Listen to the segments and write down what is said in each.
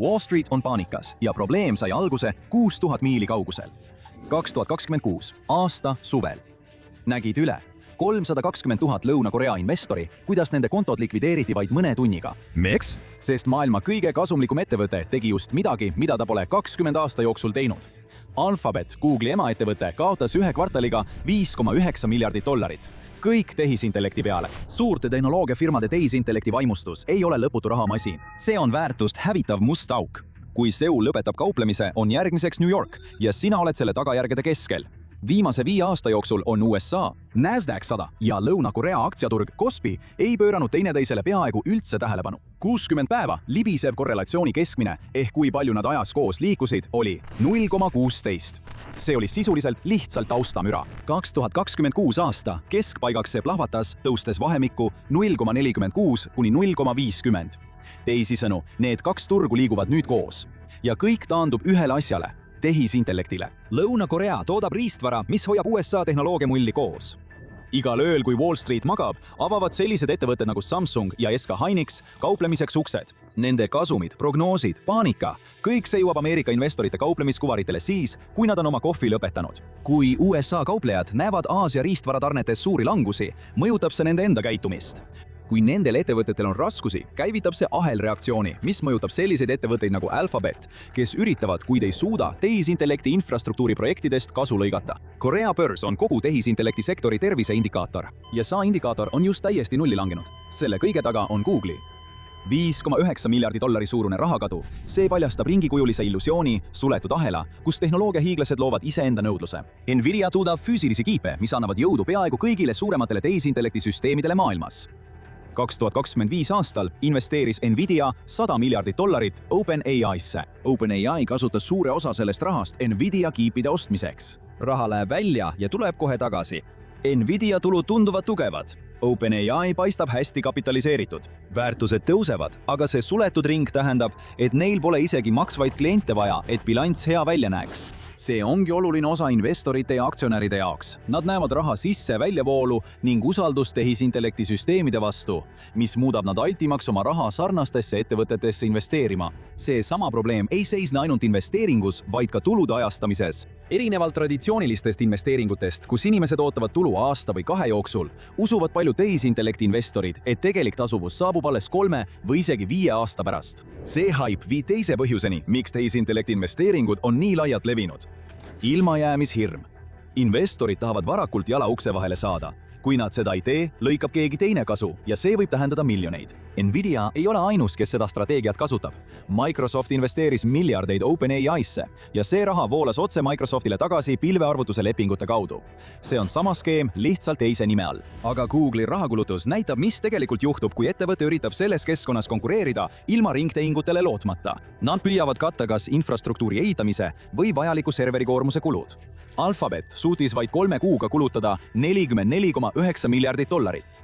Wall Street on paanikas ja probleem sai alguse 6000 miili kaugusel. 2026 aasta suvel nägid üle 320 000 Lõuna-Korea investori, kuidas nende kontod likvideeriti vaid mõne tunniga. Miks? Sest maailma kõige kasumlikum ettevõte tegi just midagi, mida ta pole 20 aasta jooksul teinud. Alphabet, Google'i emaettevõte, kaotas ühe kvartaliga $5,9 miljardit. Kõik tehisintellekti peale. Suurte tehnoloogiafirmade tehisintellekti vaimustus ei ole lõputu rahamasin. See on väärtust hävitav must auk. Kui Seoul lõpetab kauplemise, on järgmiseks New York ja sina oled selle tagajärgede keskel. Viimase 5 aasta jooksul on USA, Nasdaq 100 ja Lõuna-Korea aktsiaturg Kospi ei pööranud teineteisele peaaegu üldse tähelepanu. 60 päeva libisev korrelatsiooni keskmine ehk kui palju nad ajas koos liikusid oli 0,16. See oli sisuliselt lihtsalt taustamüra. 2026 aasta keskpaigaks see plahvatas, tõustes vahemikku 0,46 kuni 0,50. Teisisõnu, need kaks turgu liiguvad nüüd koos. Ja kõik taandub ühele asjale – tehisintellektile. Lõuna-Korea toodab riistvara, mis hoiab USA tehnoloogiamulli koos. Igal ööl, kui Wall Street magab, avavad sellised ettevõtted nagu Samsung ja SK Hynix kauplemiseks uksed. Nende kasumid, prognoosid, paanika – kõik see jõuab Ameerika investorite kauplemiskuvaritele siis, kui nad on oma kohvi lõpetanud. Kui USA kauplejad näevad Aasia riistvaratarnetes suuri langusi, mõjutab see nende enda käitumist. Kui nendel ettevõtetel on raskusi, käivitab see ahelreaktsiooni, mis mõjutab selliseid ettevõtteid nagu Alphabet, kes üritavad, kuid ei suuda tehisintellekti infrastruktuuri projektidest kasu lõigata. Korea börs on kogu tehisintellekti sektori terviseindikaator ja see indikaator on just täiesti nulli langenud. Selle kõige taga on Google'i $5,9 miljardi suurune rahakadu. See paljastab ringikujulise illusiooni, suletud ahela, kus tehnoloogiahiiglased loovad iseenda nõudluse. Nvidia tuudab füüsilisi kiipe, mis annavad jõudu peaaegu kõigile suurematele tehisintellekti süsteemidele maailmas. 2025 aastal investeeris Nvidia $100 miljardit OpenAI'sse. OpenAI kasutas suure osa sellest rahast Nvidia kiipide ostmiseks. Raha läheb välja ja tuleb kohe tagasi. Nvidia tulud tunduvad tugevad. OpenAI paistab hästi kapitaliseeritud. Väärtused tõusevad, aga see suletud ring tähendab, et neil pole isegi maksvaid kliente vaja, et bilanss hea välja näeks. See ongi oluline osa investorite ja aktsionäride jaoks. Nad näevad raha sisse väljavoolu ning usaldust tehisintellekti süsteemide vastu, mis muudab nad altimaks oma raha sarnastesse ettevõtetesse investeerima. See sama probleem ei seisne ainult investeeringus, vaid ka tulude ajastamises. Erinevalt traditsioonilistest investeeringutest, kus inimesed ootavad tulu aasta või 2 jooksul, usuvad palju tehisintellekti investorid, et tegelik tasuvus saabub alles 3 või isegi 5 aasta pärast. See hype viib teise põhjuseni, miks tehisintellekti investeeringud on nii laialt levinud. Ilmajäämishirm. Investorid tahavad varakult jala ukse vahele saada. Kui nad seda ei tee, lõikab keegi teine kasu ja see võib tähendada miljoneid. Nvidia ei ole ainus, kes seda strateegiat kasutab. Microsoft investeeris miljardeid OpenAI'sse ja see raha voolas otse Microsoftile tagasi pilvearvutuse lepingute kaudu. See on sama skeem lihtsalt teise nime all. Aga Google'i rahakulutus näitab, mis tegelikult juhtub, kui ettevõte üritab selles keskkonnas konkureerida ilma ringtehingutele lootmata. Nad püüavad katta kas infrastruktuuri ehitamise või vajaliku serverikoormuse kulud. Alphabet suutis vaid 3 kuuga kulutada $44,9 miljardit.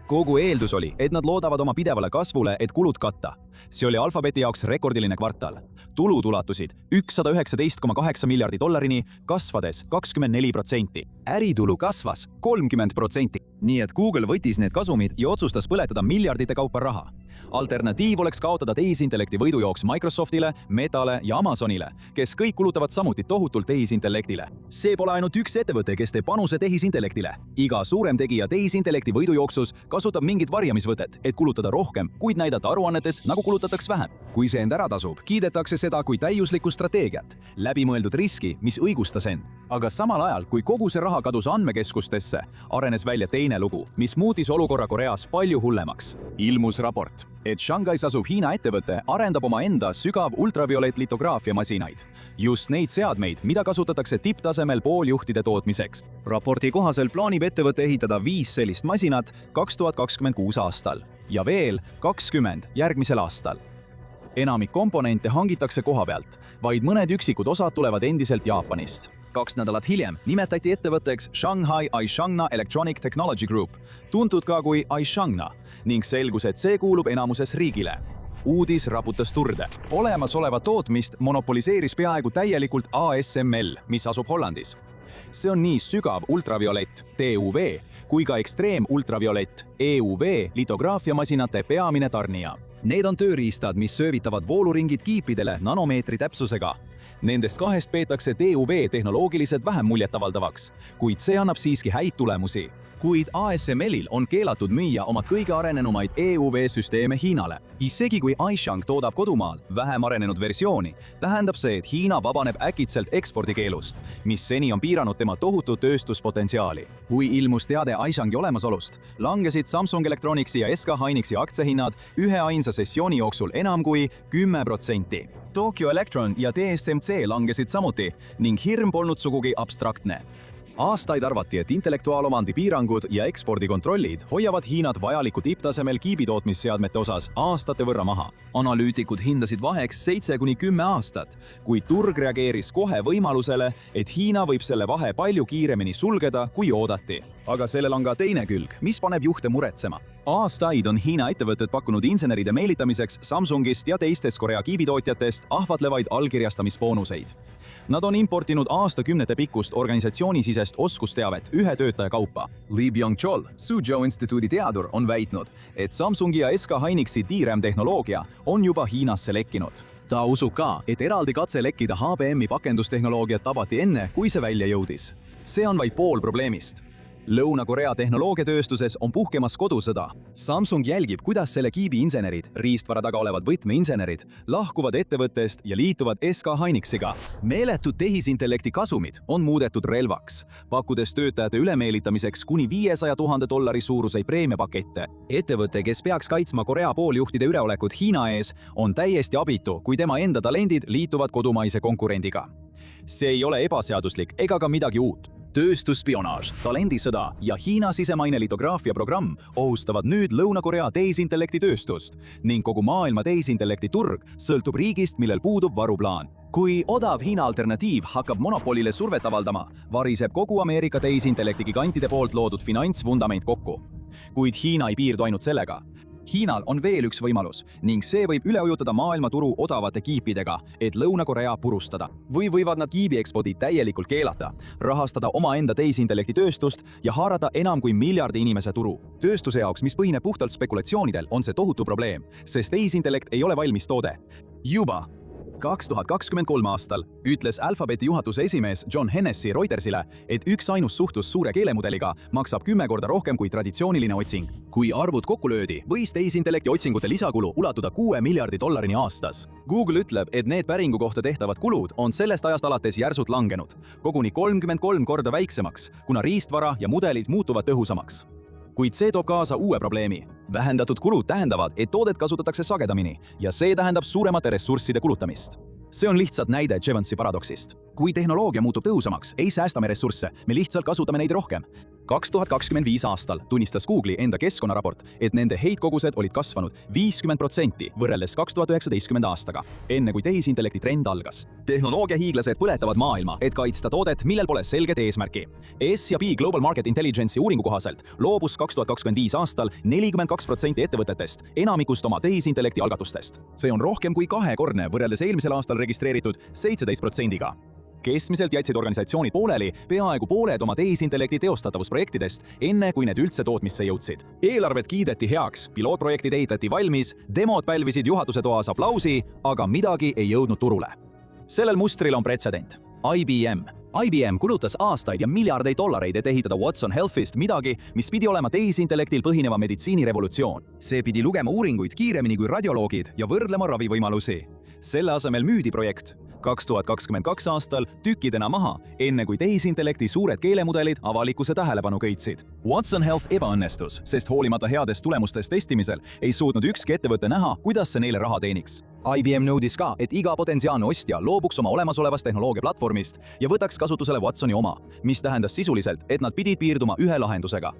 Kogu eeldus oli, et nad loodavad oma pidevale kasvule, et kulud katta. See oli Alphabeti jaoks rekordiline kvartal. Tulud ulatusid $119,8 miljardit, kasvades 24%. Äritulu kasvas 30%. Nii et Google võttis need kasumid ja otsustas põletada miljardite kaupa raha. Alternatiiv oleks kaotada tehisintellekti võidujooks Microsoftile, Metale ja Amazonile, kes kõik kulutavad samuti tohutult tehisintellektile. See pole ainult üks ettevõte, kes teeb panuse tehisintellektile. Iga suurem tegija tehisintellekti võidujooksus kasutab mingit varjamisvõtet, et kulutada rohkem, kuid näidata aruannetes, nagu kulutataks vähem. Kui see end ära tasub, kiidetakse seda kui täiuslikku strateegiat, läbimõeldud riski, mis õigustas end. Aga samal ajal, kui kogu see raha kadus andmekeskustesse, arenes välja teine lugu, mis muutis olukorra Koreas palju hullemaks. Ilmus raport, et Shanghais asuv Hiina ettevõte arendab oma enda sügav ultraviolettlitograafia masinaid. Just neid seadmeid, mida kasutatakse tipptasemel pooljuhtide tootmiseks. Raporti kohaselt plaanib ettevõte ehitada 5 sellist masinat 2026 aastal ja veel 20 järgmisel aastal. Enamik komponente hangitakse koha pealt, vaid mõned üksikud osad tulevad endiselt Jaapanist. 2 nädalat hiljem nimetati ettevõtteks Shanghai Aishangna Electronic Technology Group, tuntud ka kui Aishangna, ning selgus, et see kuulub enamuses riigile. Uudis raputas turde. Olemasoleva tootmist monopoliseeris peaaegu täielikult ASML, mis asub Hollandis. See on nii sügav ultraviolett TUV kui ka ekstreem ultraviolett EUV litograafiamasinate peamine tarnija. Need on tööriistad, mis söövitavad vooluringid kiipidele nanomeetri täpsusega. Nendest kahest peetakse DUV tehnoloogiliselt vähem muljetavaldavaks, kuid see annab siiski häid tulemusi. Kuid ASML-il on keelatud müüa oma kõige arenenumaid EUV-süsteeme Hiinale. Isegi kui Aishang toodab kodumaal vähem arenenud versiooni, tähendab see, et Hiina vabaneb äkitselt ekspordikeelust, mis seni on piiranud tema tohutu tööstuspotentsiaali. Kui ilmus teade Aishangi olemasolust, langesid Samsung Electronicsi ja SK Hynixi aktsiahinnad üheainsa sessiooni jooksul enam kui 10%. Tokyo Electron ja TSMC langesid samuti ning hirm polnud sugugi abstraktne. Aastaid arvati, et intellektuaalomandi piirangud ja ekspordikontrollid hoiavad Hiinat vajaliku tipptasemel kiibitootmisseadmete osas aastate võrra maha. Analüütikud hindasid vaheks 7–10 aastat, kuid turg reageeris kohe võimalusele, et Hiina võib selle vahe palju kiiremini sulgeda, kui oodati. Aga sellel on ka teine külg, mis paneb juhte muretsema. Aastaid on Hiina ettevõtted pakkunud inseneride meelitamiseks Samsungist ja teistest Korea kiibitootjatest ahvatlevaid allkirjastamisboonuseid. Nad on importinud aastakümnete pikkust organisatsioonisisest oskusteavet ühe töötaja kaupa. Li Byung-chol, Suzhou instituudi teadur, on väitnud, et Samsungi ja SK Hynixi DRAM-tehnoloogia on juba Hiinasse lekkinud. Ta usub ka, et eraldi katse lekkida HBM-i pakendustehnoloogiat tabati enne, kui see välja jõudis. See on vaid pool probleemist. Lõuna-Korea tehnoloogiatööstuses on puhkemas kodusõda. Samsung jälgib, kuidas selle kiibi insenerid, riistvara taga olevad võtmeinsenerid, lahkuvad ettevõttest ja liituvad SK Hynixiga. Meeletud tehisintellekti kasumid on muudetud relvaks, pakkudes töötajate ülemeelitamiseks kuni $500,000 suuruseid preemiapakette. Ettevõte, kes peaks kaitsma Korea pooljuhtide üleolekut Hiina ees, on täiesti abitu, kui tema enda talendid liituvad kodumaise konkurendiga. See ei ole ebaseaduslik ega ka midagi uut. Tööstusspionaaž, talendisõda ja Hiina sisemaine litograafia programm ohustavad nüüd Lõuna-Korea tehisintellekti tööstust ning kogu maailma tehisintellekti turg sõltub riigist, millel puudub varuplaan. Kui odav Hiina alternatiiv hakkab monopolile survet avaldama, variseb kogu Ameerika tehisintellekti gigantide poolt loodud finantsvundament kokku. Kuid Hiina ei piirdu ainult sellega. Hiinal on veel üks võimalus ning see võib üle ujutada maailmaturu odavate kiipidega, et Lõuna-Korea purustada. Või võivad nad kiibiekspordid täielikult keelata, rahastada omaenda tehisintellekti tööstust ja haarata enam kui miljardi inimese turu. Tööstuse jaoks, mis põhineb puhtalt spekulatsioonidel, on see tohutu probleem, sest tehisintellekt ei ole valmis toode. Juba 2023 aastal ütles Alphabeti juhatuse esimees John Hennessy Reutersile, et üksainus suhtlus suure keelemudeliga maksab 10 korda rohkem kui traditsiooniline otsing. Kui arvud kokku löödi, võis tehisintellekti otsingute lisakulu ulatuda $6 miljardi aastas. Google ütleb, et need päringu kohta tehtavad kulud on sellest ajast alates järsult langenud, koguni 33 korda väiksemaks, kuna riistvara ja mudelid muutuvad tõhusamaks. Kuid see toob kaasa uue probleemi. Vähendatud kulud tähendavad, et toodet kasutatakse sagedamini ja see tähendab suuremate ressursside kulutamist. See on lihtsalt näide Jevonsi paradoksist. Kui tehnoloogia muutub tõhusamaks, ei säästame ressursse, me lihtsalt kasutame neid rohkem. 2025 aastal tunnistas Google'i enda keskkonnaraport, et nende heitkogused olid kasvanud 50% võrreldes 2019 aastaga, enne kui tehisintellekti trend algas. Tehnoloogiahiiglased põletavad maailma, et kaitsta toodet, millel pole selget eesmärki. S&P Global Market Intelligence'i uuringu kohaselt loobus 2025 aastal 42% ettevõtetest enamikust oma tehisintellekti algatustest. See on rohkem kui kahekordne võrreldes eelmisel aastal registreeritud 17%-ga. Keskmiselt jätsid organisatsioonid pooleli peaaegu pooled oma tehisintellekti teostatavusprojektidest, enne kui need üldse tootmisse jõudsid. Eelarved kiideti heaks, pilootprojektid ehitati valmis, demod pälvisid juhatuse toas aplausi, aga midagi ei jõudnud turule. Sellel mustril on pretsedent. IBM kulutas aastaid ja miljardeid dollareid, et ehitada Watson Healthist midagi, mis pidi olema tehisintellektil põhineva meditsiinirevolutsioon. See pidi lugema uuringuid kiiremini kui radioloogid ja võrdlema ravivõimalusi. Selle asemel müüdi projekt 2022 aastal tükkidena maha, enne kui tehisintellekti suured keelemudelid avalikkuse tähelepanu köitsid. Watson Health ebaõnnestus, sest hoolimata headest tulemustest testimisel ei suutnud ükski ettevõte näha, kuidas see neile raha teeniks. IBM nõudis ka, et iga potentsiaalne ostja loobuks oma olemasolevast tehnoloogiaplatvormist ja võtaks kasutusele Watsoni oma, mis tähendas sisuliselt, et nad pidid piirduma ühe lahendusega.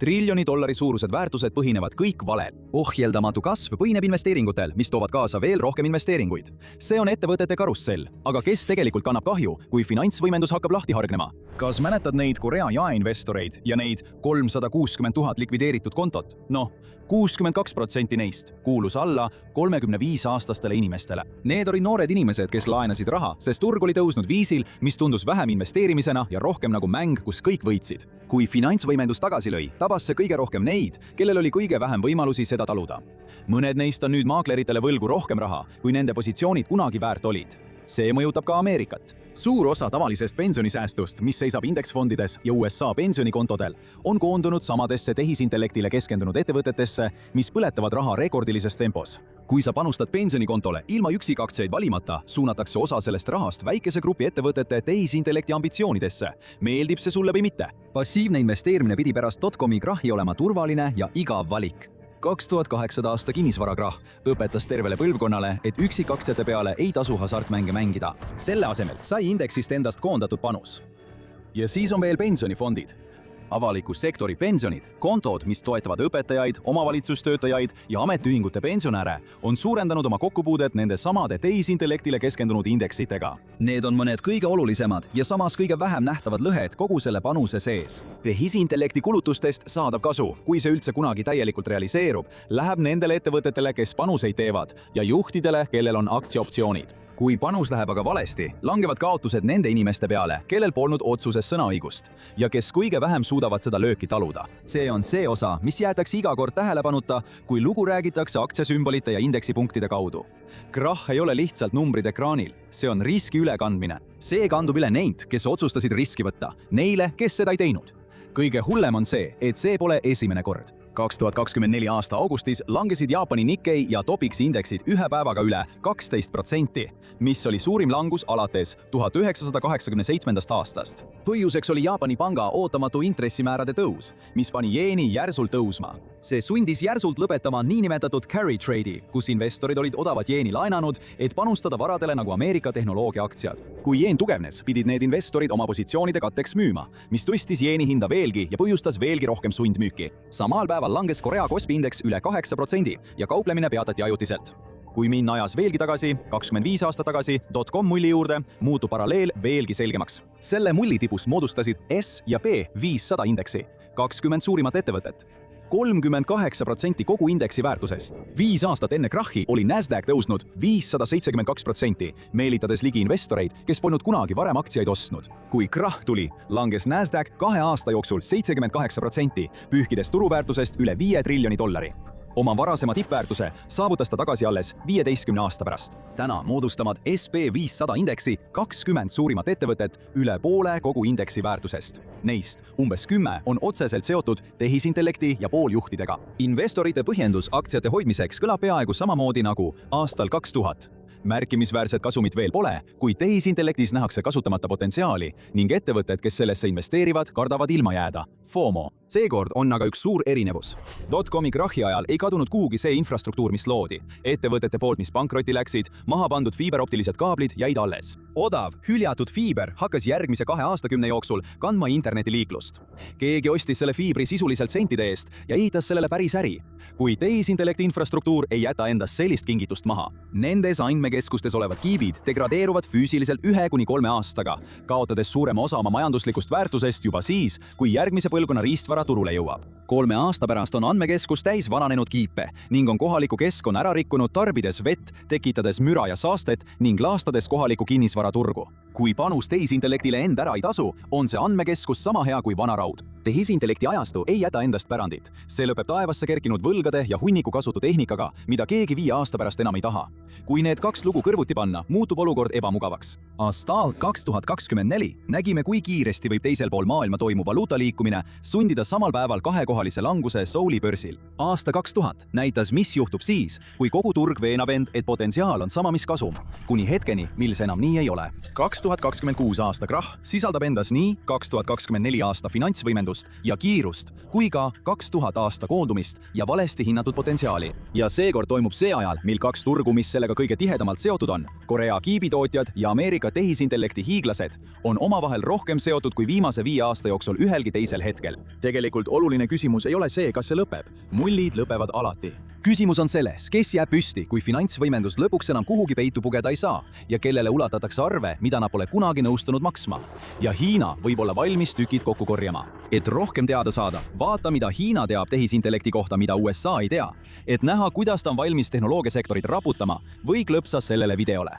$1 trillioni suurused väärtused põhinevad kõik valel. Ohjeldamatu kasv põhineb investeeringutel, mis toovad kaasa veel rohkem investeeringuid. See on ettevõtete karussell, aga kes tegelikult kannab kahju, kui finantsvõimendus hakkab lahti hargnema? Kas mäletad neid Korea jaeinvestoreid ja neid 360 000 likvideeritud kontot? 62% neist kuulus alla 35-aastastele inimestele. Need olid noored inimesed, kes laenasid raha, sest turg oli tõusnud viisil, mis tundus vähem investeerimisena ja rohkem nagu mäng, kus kõik võitsid. Kui finantsvõimendus tagasi lõi, tabas see kõige rohkem neid, kellel oli kõige vähem võimalusi seda taluda. Mõned neist on nüüd maakleritele võlgu rohkem raha, kui nende positsioonid kunagi väärt olid. See mõjutab ka Ameerikat. Suur osa tavalisest pensionisäästust, mis seisab indeksfondides ja USA pensionikontodel, on koondunud samadesse tehisintellektile keskendunud ettevõtetesse, mis põletavad raha rekordilises tempos. Kui sa panustad pensionikontole ilma üksikaktsiaid valimata, suunatakse osa sellest rahast väikese grupi ettevõtete tehisintellekti ambitsioonidesse. Meeldib see sulle või mitte? Passiivne investeerimine pidi pärast .comi krahhi olema turvaline ja igav valik. 2008. aasta kinnisvarakrahh õpetas tervele põlvkonnale, et üksikaktsiate peale ei tasu hasartmänge mängida. Selle asemel sai indeksist endast koondatud panus. Ja siis on veel pensionifondid. Avaliku sektori pensionid, kontod, mis toetavad õpetajaid, omavalitsustöötajaid ja ametiühingute pensionäre, on suurendanud oma kokkupuudet nende samade tehisintellektile keskendunud indeksitega. Need on mõned kõige olulisemad ja samas kõige vähem nähtavad lõhed kogu selle panuse sees. Tehisintellekti kulutustest saadav kasu, kui see üldse kunagi täielikult realiseerub, läheb nendele ettevõtetele, kes panuseid teevad ja juhtidele, kellel on aktsiaoptsioonid. Kui panus läheb aga valesti, langevad kaotused nende inimeste peale, kellel polnud otsuses sõnaõigust ja kes kõige vähem suudavad seda lööki taluda. See on see osa, mis jäetakse iga kord tähelepanuta, kui lugu räägitakse aktsiasümbolite ja indeksipunktide kaudu. Krahh ei ole lihtsalt numbrid ekraanil, see on riski ülekandmine. See kandub üle neid, kes otsustasid riski võtta, neile, kes seda ei teinud. Kõige hullem on see, et see pole esimene kord. 2024 aasta augustis langesid Jaapani Nikkei ja Topixi indeksid ühe päevaga üle 12%, mis oli suurim langus alates 1987. aastast. Põhjuseks oli Jaapani panga ootamatu intressimäärade tõus, mis pani jeeni järsult tõusma. See sundis järsult lõpetama niinimetatud carry trade'i, kus investorid olid odavat jeeni laenanud, et panustada varadele nagu Ameerika tehnoloogiaaktsiad. Kui jeen tugevnes, pidid need investorid oma positsioonide katteks müüma, mis tõstis jeeni hinda veelgi ja põhjustas veelgi rohkem sundmüüki. Samal päeval langes Korea Kospi indeks üle 8% ja kauplemine peatati ajutiselt. Kui minna ajas veelgi tagasi, 25 aastat tagasi, .com mulli juurde, muutub paralleel veelgi selgemaks. Selle mulli tipus moodustasid S ja P 500 indeksi, 20 suurimat ettevõtet. 38% kogu indeksi väärtusest. 5 aastat enne krahhi oli Nasdaq tõusnud 572%, meelitades ligi investoreid, kes polnud kunagi varem aktsiaid ostnud. Kui krahh tuli, langes Nasdaq 2 aasta jooksul 78%, pühkides turuväärtusest üle $5 triljoni. Oma varasema tippväärtuse saavutas ta tagasi alles 15 aasta pärast. Täna moodustavad SP 500 indeksi 20 suurimat ettevõtet üle poole kogu indeksi väärtusest. Neist umbes 10 on otseselt seotud tehisintellekti ja pooljuhtidega. Investorite põhjendus aktsiate hoidmiseks kõlab peaaegu samamoodi nagu aastal 2000. Märkimisväärset kasumit veel pole, kuid tehisintellektis nähakse kasutamata potentsiaali ning ettevõtted, kes sellesse investeerivad, kardavad ilma jääda. FOMO. Seekord on aga üks suur erinevus. .comi krahhi ajal ei kadunud kuhugi see infrastruktuur, mis loodi. Ettevõtete poolt, mis pankrotti läksid, maha pandud fiiberoptilised kaablid jäid alles. Odav, hüljatud fiiber hakkas järgmise 2 aastakümne jooksul kandma internetiliiklust. Keegi ostis selle fiibri sisuliselt sentide eest ja ehitas sellele päris äri. Kui tehisintellekti infrastruktuur ei jäta endast sellist kingitust maha. Nendes andmekeskustes olevad kiibid degradeeruvad füüsiliselt 1–3 aastaga, kaotades suurema osa oma majanduslikust väärtusest juba siis, kui järgmise põlvkonna riistvara turule jõuab. 3 aasta pärast on andmekeskus täis vananenud kiipe ning on kohaliku keskkonna ära rikkunud, tarbides vett, tekitades müra ja saastet ning laastades kohalikku kinnisvaraturgu. Kui panus tehisintellektile enda ära ei tasu, on see andmekeskus sama hea kui vana raud. Tehisintellekti ajastu ei jäta endast pärandit. See lõpeb taevasse kerkinud võlgade ja hunniku kasutu tehnikaga, mida keegi 5 aasta pärast enam ei taha. Kui need 2 lugu kõrvuti panna, muutub olukord ebamugavaks. Aastal 2024 nägime, kui kiiresti võib teisel pool maailma toimuv valuutaliikumine sundida samal päeval 2-kohalise languse Souli börsil. Aasta 2000 näitas, mis juhtub siis, kui kogu turg veenab end, et potentsiaal on sama mis kasum, kuni hetkeni, mil see enam nii ei ole. 2026 aasta krahh sisaldab endas nii 2024 aasta finantsvõimendust ja kiirust, kui ka 2000 aasta koondumist ja valesti hinnatud potentsiaali. Ja seekord toimub see ajal, mil 2 turgu, mis sellega kõige tihedamalt seotud on, Korea kiibitootjad ja Ameerika tehisintellekti hiiglased, on omavahel rohkem seotud kui viimase 5 aasta jooksul ühelgi teisel hetkel. Tegelikult oluline küsimus ei ole see, kas see lõpeb. Mullid lõpevad alati. Küsimus on selles, kes jääb püsti, kui finantsvõimendus lõpuks enam kuhugi peitu pugeda ei saa ja kellele ulatatakse arve, mida nad pole kunagi nõustunud maksma. Ja Hiina võib olla valmis tükid kokku korjama. Et rohkem teada saada, vaata, mida Hiina teab tehisintellekti kohta, mida USA ei tea. Et näha, kuidas ta on valmis tehnoloogiasektorit raputama, või klõpsa sellele videole.